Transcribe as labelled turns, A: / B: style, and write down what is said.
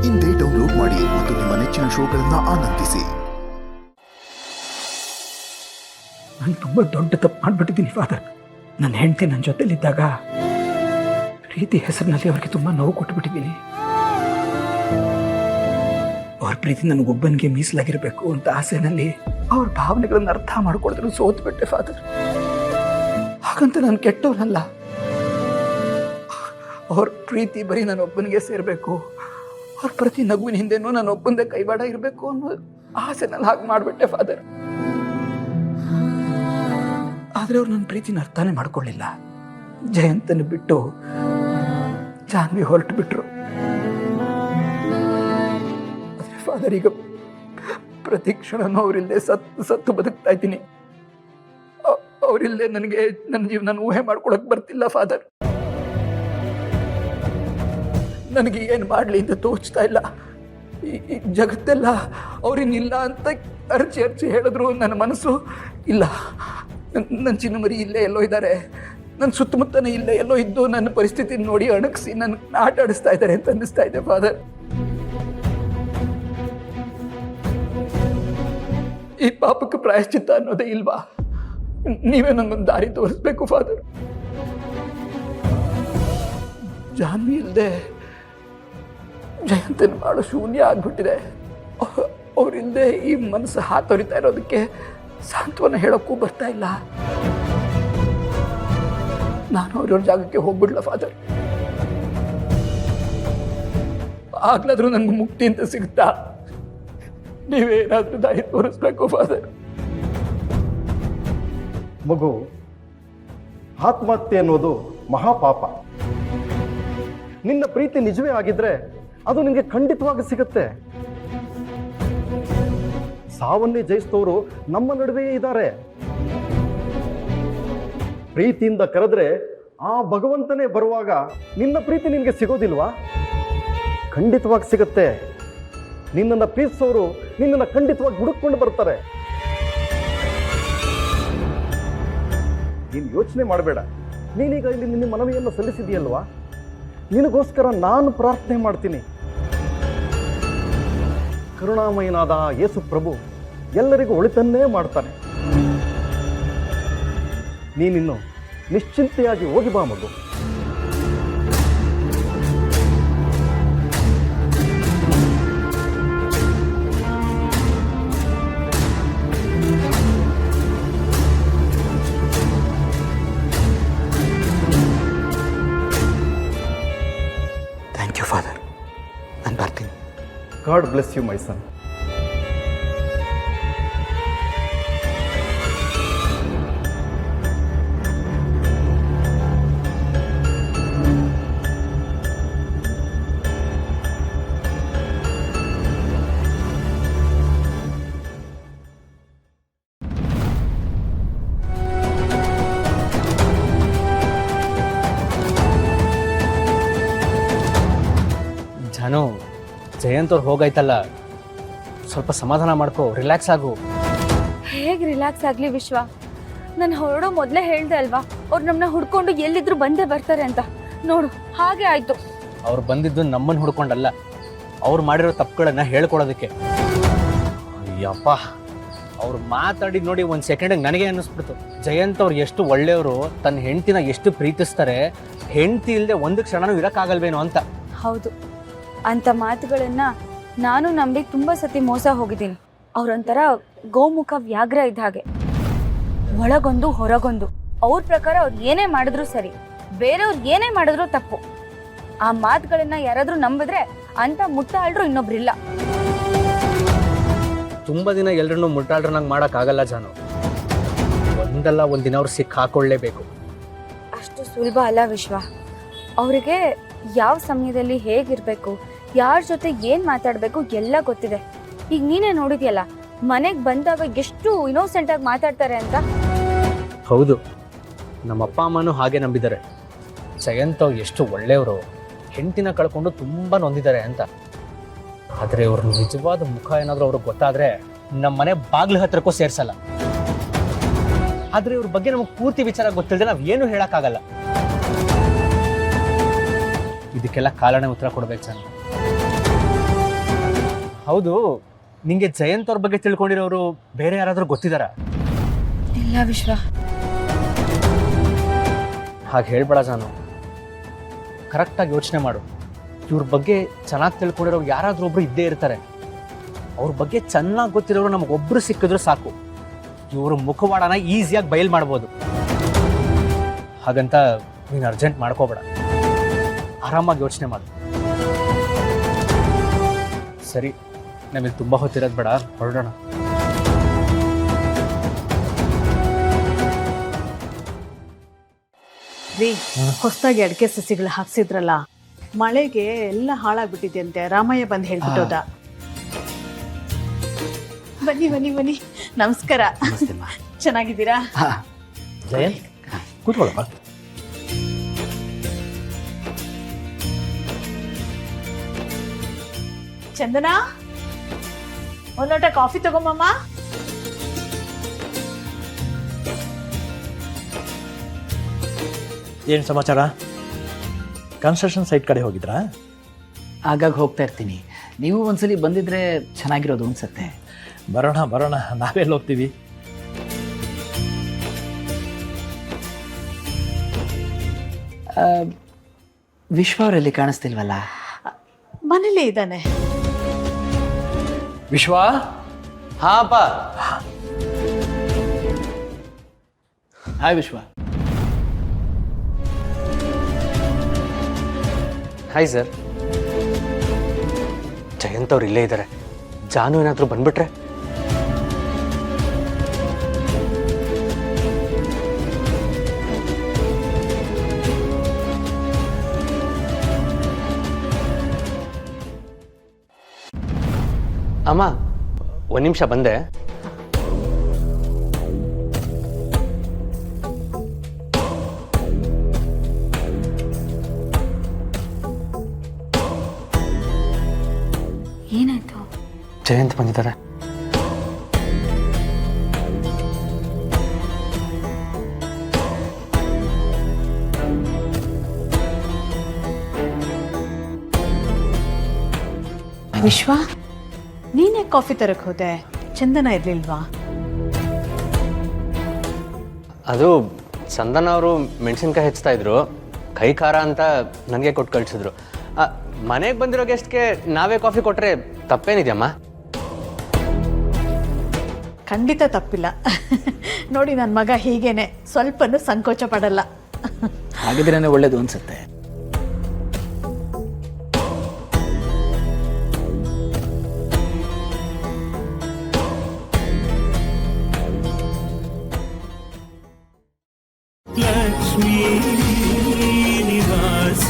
A: ಇಂದೇ ಡೌನ್ಲೋಡ್ ಮಾಡಿ ಮತ್ತು ನಿಮ್ಮ ನೆಚ್ಚಿನ ಶೋಗಳನ್ನು ಆನಂದಿಸಿ.
B: ನಾನು ತುಂಬ ದೊಡ್ಡ ತಪ್ಪು ಮಾಡಿಬಿಟ್ಟಿದ್ದೀನಿ ಫಾದರ್. ನನ್ನ ಹೆಂಡತಿ ನನ್ನ ಜೊತೆಲಿದ್ದಾಗ ಪ್ರೀತಿ ಹೆಸರಿನಲ್ಲಿ ಅವ್ರಿಗೆ ತುಂಬ ನೋವು ಕೊಟ್ಟುಬಿಟ್ಟಿದ್ದೀನಿ. ಅವ್ರ ಪ್ರೀತಿ ನನಗೊಬ್ಬನಿಗೆ ಮೀಸಲಾಗಿರಬೇಕು ಅಂತ ಆಸೆನಲ್ಲಿ ಅವ್ರ ಭಾವನೆಗಳನ್ನು ಅರ್ಥ ಮಾಡ್ಕೊಳಿದ್ರು ಸೋತ್ಬಿಟ್ಟೆ ಫಾದರ್. ಹಾಗಂತ ನಾನು ಕೆಟ್ಟವನಲ್ಲ. ಅವ್ರ ಪ್ರೀತಿ ಬರೀ ನಾನೊಬ್ಬನಿಗೆ ಸೇರಬೇಕು, ಅವ್ರ ಪ್ರತಿ ನಗುವಿನ ಹಿಂದೆನೂ ನಾನು ಒಬ್ಬಂದೇ ಕೈವಾಡ ಇರಬೇಕು ಅನ್ನೋ ಆಸೆನಲ್ಲಿ ಹಾಗೆ ಮಾಡಿಬಿಟ್ಟೆ ಫಾದರ್. ಆದರೆ ಅವ್ರು ನನ್ನ ಪ್ರೀತಿನ ಅರ್ಥನೇ ಮಾಡ್ಕೊಳ್ಳಿಲ್ಲ. ಜಯಂತನ ಬಿಟ್ಟು ಜಾನ್ವಿ ಹೊರಟು ಬಿಟ್ರು. ಆದರೆ ಫಾದರ್, ಈಗ ಪ್ರತಿ ಕ್ಷಣನೂ ಅವರಿಲ್ಲದೆ ಸತ್ತು ಬದುಕ್ತಾ ಇದ್ದೀನಿ. ಅವರಿಲ್ಲದೆ ನನಗೆ ನನ್ನ ಜೀವನ ಊಹೆ ಮಾಡ್ಕೊಳಕ್ ಬರ್ತಿಲ್ಲ ಫಾದರ್. ನನಗೆ ಏನು ಮಾಡಲಿ ಅಂತ ತೋಚ್ತಾ ಇಲ್ಲ. ಈ ಜಗತ್ತೆಲ್ಲ ಅವರಿನ್ನಿಲ್ಲ ಅಂತ ಅರ್ಚಿ ಹೇಳಿದ್ರು ನನ್ನ ಮನಸ್ಸು ಇಲ್ಲ. ನನ್ನ ಚಿನ್ನ ಮರಿ ಇಲ್ಲೇ ಎಲ್ಲೋ ಇದ್ದಾರೆ, ನನ್ನ ಸುತ್ತಮುತ್ತನೇ ಇಲ್ಲೇ ಎಲ್ಲೋ ಇದ್ದು ನನ್ನ ಪರಿಸ್ಥಿತಿ ನೋಡಿ ಅಣಗಿಸಿ ನನ್ನ ಆಟ ಆಡಿಸ್ತಾ ಇದ್ದಾರೆ ಅಂತ ಅನ್ನಿಸ್ತಾ ಇದೆ ಫಾದರ್. ಈ ಪಾಪಕ್ಕೆ ಪ್ರಾಯಶ್ಚಿತ್ತ ಅನ್ನೋದೇ ಇಲ್ವಾ? ನೀವೇ ನನಗೊಂದು ದಾರಿ ತೋರಿಸ್ಬೇಕು ಫಾದರ್. ಜಾನ್ವಿ ಇಲ್ಲದೆ ಜಯಂತನ ಬಾಳು ಶೂನ್ಯ ಆಗ್ಬಿಟ್ಟಿದೆ. ಅವರಿಲ್ಲದೆ ಈ ಮನಸ್ಸು ಹಾತೊರಿತಾ ಇರೋದಕ್ಕೆ ಸಾಂತ್ವನ ಹೇಳೋಕ್ಕೂ ಬರ್ತಾ ಇಲ್ಲ. ನಾನು ಅವ್ರವ್ರ ಜಾಗಕ್ಕೆ ಹೋಗ್ಬಿಡ್ಲ ಫಾದರ್? ಆಗ್ಲಾದ್ರೂ ನನಗೆ ಮುಕ್ತಿ ಅಂತ ಸಿಗುತ್ತಾ? ನೀವೇನಾದ್ರೂ ದಾರಿ ತೋರಿಸ್ಬೇಕು ಫಾದರ್.
C: ಮಗು, ಆತ್ಮಹತ್ಯೆ ಅನ್ನೋದು ಮಹಾಪಾಪ. ನಿನ್ನ ಪ್ರೀತಿ ನಿಜವೇ ಆಗಿದ್ರೆ ಅದು ನಿನಗೆ ಖಂಡಿತವಾಗಿ ಸಿಗುತ್ತೆ. ಸಾವನ್ನೇ ಜಯಿಸಿದವರು ನಮ್ಮ ನಡುವೆಯೇ ಇದ್ದಾರೆ. ಪ್ರೀತಿಯಿಂದ ಕರೆದ್ರೆ ಆ ಭಗವಂತನೇ ಬರುವಾಗ ನಿನ್ನ ಪ್ರೀತಿ ನಿನಗೆ ಸಿಗೋದಿಲ್ವಾ? ಖಂಡಿತವಾಗಿ ಸಿಗುತ್ತೆ. ನಿನ್ನನ್ನು ಪ್ರೀತಿಸೋರು ನಿನ್ನನ್ನು ಖಂಡಿತವಾಗಿ ಹುಡುಕೊಂಡು ಬರ್ತಾರೆ. ನೀನು ಯೋಚನೆ ಮಾಡಬೇಡ. ನೀನೀಗ ಇಲ್ಲಿ ನಿನ್ನ ಮನವಿಯನ್ನು ಸಲ್ಲಿಸಿದೆಯಲ್ವಾ? ನಿನಗೋಸ್ಕರ ನಾನು ಪ್ರಾರ್ಥನೆ ಮಾಡ್ತೀನಿ. ಕರುಣಾಮಯನಾದ ಯೇಸು ಪ್ರಭು ಎಲ್ಲರಿಗೂ ಒಳಿತನ್ನೇ ಮಾಡ್ತಾನೆ. ನೀನಿನ್ನು ನಿಶ್ಚಿಂತೆಯಾಗಿ ಹೋಗಿ ಬಾ ಮಗು.
B: Thank you father. ನಾನು ಬರ್ತೀನಿ.
C: God bless you, my son.
D: ಜಾನು, ಜಯಂತ್ ಅವ್ರು ಹೋಗಾಯ್ತಲ್ಲ, ಸ್ವಲ್ಪ ಸಮಾಧಾನ ಮಾಡ್ಕೋ, ರಿಲ್ಯಾಕ್ಸ್ ಆಗು.
E: ಹೇಗೆ ರಿಲ್ಯಾಕ್ಸ್ ಆಗಲಿ ವಿಶ್ವ? ನಾನು ಹೊರಡೋ ಮೊದಲೇ ಹೇಳ್ದೆ ಅಲ್ವಾ, ಅವ್ರು ನಮ್ಮನ್ನ ಹುಡ್ಕೊಂಡು ಎಲ್ಲಿದ್ರು ಬಂದೇ ಬರ್ತಾರೆ ಅಂತ. ನೋಡು, ಹಾಗೆ ಆಯ್ತು.
D: ಅವ್ರು ಬಂದಿದ್ದು ನಮ್ಮನ್ನು ಹುಡ್ಕೊಂಡಲ್ಲ, ಅವ್ರು ಮಾಡಿರೋ ತಪ್ಪುಗಳನ್ನ ಹೇಳ್ಕೊಡೋದಕ್ಕೆ. ಅಯ್ಯಪ್ಪ, ಅವ್ರು ಮಾತಾಡಿದ್ ನೋಡಿ ಒಂದು ಸೆಕೆಂಡಿಗೆ ನನಗೆ ಅನ್ನಿಸ್ಬಿಡ್ತು, ಜಯಂತ್ ಅವ್ರು ಎಷ್ಟು ಒಳ್ಳೆಯವರು, ತನ್ನ ಹೆಂಡತಿನ ಎಷ್ಟು ಪ್ರೀತಿಸ್ತಾರೆ, ಹೆಂಡತಿ ಇಲ್ಲದೆ ಒಂದು ಕ್ಷಣನೂ ಇರೋಕ್ಕಾಗಲ್ವೇನೋ ಅಂತ.
E: ಹೌದು, ಅಂಥ ಮಾತುಗಳನ್ನ ನಾನು ನಂಬಿ ತುಂಬ ಸತಿ ಮೋಸ ಹೋಗಿದ್ದೀನಿ. ಅವ್ರೊಂಥರ ಗೋಮುಖ ವ್ಯಾಘ್ರ ಇದ್ದ ಹಾಗೆ, ಒಳಗೊಂದು ಹೊರಗೊಂದು. ಅವ್ರ ಪ್ರಕಾರ ಅವ್ರು ಏನೇ ಮಾಡಿದ್ರು ಸರಿ, ಬೇರೆಯವ್ರು ಏನೇ ಮಾಡಿದ್ರು ತಪ್ಪು. ಆ ಮಾತುಗಳನ್ನ ಯಾರಾದ್ರೂ ನಂಬಿದ್ರೆ ಅಂತ ಮುಟ್ಟಾಳ್ರು ಇನ್ನೊಬ್ರಿಲ್ಲ.
D: ತುಂಬ ದಿನ ಎಲ್ಲರನ್ನೂ ಮುಟ್ಟಾಳ್ರನ್ನಾಗಿ ಮಾಡೋಕ್ಕಾಗಲ್ಲ ಜಾನು. ಒಂದಲ್ಲ ಒಂದಿನ ಅವ್ರು ಸಿಕ್ಕ ಹಾಕೊಳ್ಳೇಬೇಕು.
E: ಅಷ್ಟು ಸುಲಭ ಅಲ್ಲ ವಿಶ್ವ. ಅವರಿಗೆ ಯಾವ ಸಮಯದಲ್ಲಿ ಹೇಗಿರ್ಬೇಕು, ಯಾರ ಜೊತೆ ಏನ್ ಮಾತಾಡ್ಬೇಕು ಎಲ್ಲ ಗೊತ್ತಿದೆ. ಈಗ ನೀನೇ ನೋಡಿದ್ಯಲ್ಲ, ಮನೆಗೆ ಬಂದಾಗ ಎಷ್ಟು ಇನ್ನೋಸೆಂಟ್ ಆಗಿ ಮಾತಾಡ್ತಾರೆ ಅಂತ.
D: ಹೌದು, ನಮ್ಮ ಅಪ್ಪ ಅಮ್ಮನೂ ಹಾಗೆ ನಂಬಿದ್ದಾರೆ. ಜಯಂತ್ ಅವ್ರು ಎಷ್ಟು ಒಳ್ಳೆಯವರು, ಹೆಂಡತಿನ ಕಳ್ಕೊಂಡು ತುಂಬ ನೊಂದಿದ್ದಾರೆ ಅಂತ. ಆದರೆ ಅವ್ರ ನಿಜವಾದ ಮುಖ ಏನಾದರೂ ಅವ್ರಿಗೆ ಗೊತ್ತಾದರೆ ನಮ್ಮ ಮನೆ ಬಾಗಿಲು ಹತ್ರಕ್ಕೂ ಸೇರಿಸಲ್ಲ. ಆದರೆ ಇವ್ರ ಬಗ್ಗೆ ನಮಗೆ ಪೂರ್ತಿ ವಿಚಾರ ಗೊತ್ತಿಲ್ಲದೆ ನಾವು ಏನು ಹೇಳೋಕ್ಕಾಗಲ್ಲ. ಇದಕ್ಕೆಲ್ಲ ಕಾಲನೇ ಉತ್ತರ ಕೊಡ್ಬೇಕು ಸರ್. ಹೌದು, ನಿಂಗೆ ಜಯಂತ್ ಅವ್ರ ಬಗ್ಗೆ ತಿಳ್ಕೊಂಡಿರೋರು ಬೇರೆ ಯಾರಾದರೂ ಗೊತ್ತಿದ್ದಾರಾ?
E: ಇಲ್ಲ ವಿಶ್ವ.
D: ಹಾಗೆ ಹೇಳ್ಬೇಡ ಜಾನು, ಕರೆಕ್ಟಾಗಿ ಯೋಚನೆ ಮಾಡು. ಇವ್ರ ಬಗ್ಗೆ ಚೆನ್ನಾಗಿ ತಿಳ್ಕೊಂಡಿರೋರು ಯಾರಾದರೂ ಒಬ್ರು ಇದ್ದೇ ಇರ್ತಾರೆ. ಅವ್ರ ಬಗ್ಗೆ ಚೆನ್ನಾಗಿ ಗೊತ್ತಿರೋರು ನಮಗೊಬ್ಬರು ಸಿಕ್ಕಿದ್ರು ಸಾಕು, ಇವ್ರ ಮುಖವಾಡನ ಈಸಿಯಾಗಿ ಬಯಲು ಮಾಡ್ಬೋದು. ಹಾಗಂತ ನೀನು ಅರ್ಜೆಂಟ್ ಮಾಡ್ಕೋಬೇಡ, ಆರಾಮಾಗಿ ಯೋಚನೆ ಮಾಡು. ಸರಿ, ನಮಗೆ ತುಂಬ ಹೊತ್ತಿರೋದು ಬೇಡ, ಹೊರಡೋಣ.
F: ರೀ, ಹೊಸದಾಗಿ ಅಡಿಕೆ ಸಸಿಗಳು ಹಾಕ್ಸಿದ್ರಲ್ಲ, ಮಳೆಗೆ ಎಲ್ಲ ಹಾಳಾಗ್ಬಿಟ್ಟಿದ್ಯಂತೆ. ರಾಮಯ್ಯ ಬಂದು ಹೇಳ್ಬಿಟ್ಟೋದ. ಬನ್ನಿ ಬನ್ನಿ ಬನ್ನಿ, ನಮಸ್ಕಾರ. ಚೆನ್ನಾಗಿದ್ದೀರಾ?
A: ಜಯಂತ್ ಕೂತ್ಕೊಳ್ಳಪ್ಪ.
F: ಚಂದನಾ, ಒಂದ್ ಲೋಟ ಕಾಫಿ ತಗೊಂಬಮ್ಮ.
G: ಏನು ಸಮಾಚಾರ? ಕನ್ಸ್ಟ್ರಕ್ಷನ್ ಸೈಟ್ ಕಡೆ ಹೋಗಿದ್ರಾ?
H: ಆಗಾಗ ಹೋಗ್ತಾ ಇರ್ತೀನಿ. ನೀವು ಒಂದ್ಸಲಿ ಬಂದಿದ್ರೆ ಚೆನ್ನಾಗಿರೋದು ಅನ್ಸುತ್ತೆ.
G: ಬರೋಣ ಬರೋಣ, ನಾವೆಲ್ಲಿ ಹೋಗ್ತೀವಿ?
H: ವಿಶ್ವ ಅವರಲ್ಲಿ ಕಾಣಿಸ್ತಿಲ್ವಲ್ಲ?
F: ಮನೇಲೇ ಇದ್ದಾನೆ.
D: ವಿಶ್ವ? ಹಾಂ ಅಪ್ಪ.
H: ಹಾಯ್ ವಿಶ್ವ.
D: Hi sir. ಜಯಂತ್ ಅವ್ರು ಇಲ್ಲೇ ಇದ್ದಾರೆ. ಜಾನು ಏನಾದರೂ ಬಂದ್ಬಿಟ್ರೆ? ಅಮ್ಮ, ಒಂದು ನಿಮಿಷ ಬಂದೆ.
E: ಏನಾಯ್ತು?
D: ಜಯಂತ್ ಬಂದಿದ್ದಾರೆ.
F: ವಿಶ್ವ, ನೀನೇ ಕಾಫಿ ತರಕ್ ಹೋದೆ? ಚಂದನ ಇರ್ಲಿಲ್ವಾ?
D: ಅದು ಚಂದನ್ ಅವರು ಮೆಣಸಿನ್ಕಾಯಿ ಹೆಚ್ಚುತ್ತಾ ಇದ್ರು, ಕೈ ಖಾರ ಅಂತ ನನಗೆ ಕೊಟ್ಟು ಕಳಿಸಿದ್ರು. ಮನೆಗೆ ಬಂದಿರೋ ಗೆಸ್ಟ್ಗೆ ನಾವೇ ಕಾಫಿ ಕೊಟ್ಟರೆ ತಪ್ಪೇನಿದೆಯಮ್ಮ?
F: ಖಂಡಿತ ತಪ್ಪಿಲ್ಲ. ನೋಡಿ, ನನ್ನ ಮಗ ಹೀಗೇನೆ, ಸ್ವಲ್ಪನೂ ಸಂಕೋಚ ಪಡಲ್ಲ.
H: ಹಾಗಿದ್ರೇನೆ ಒಳ್ಳೇದು ಅನ್ಸುತ್ತೆ.
I: ಲಕ್ಷ್ಮೀ ನಿವಾಸ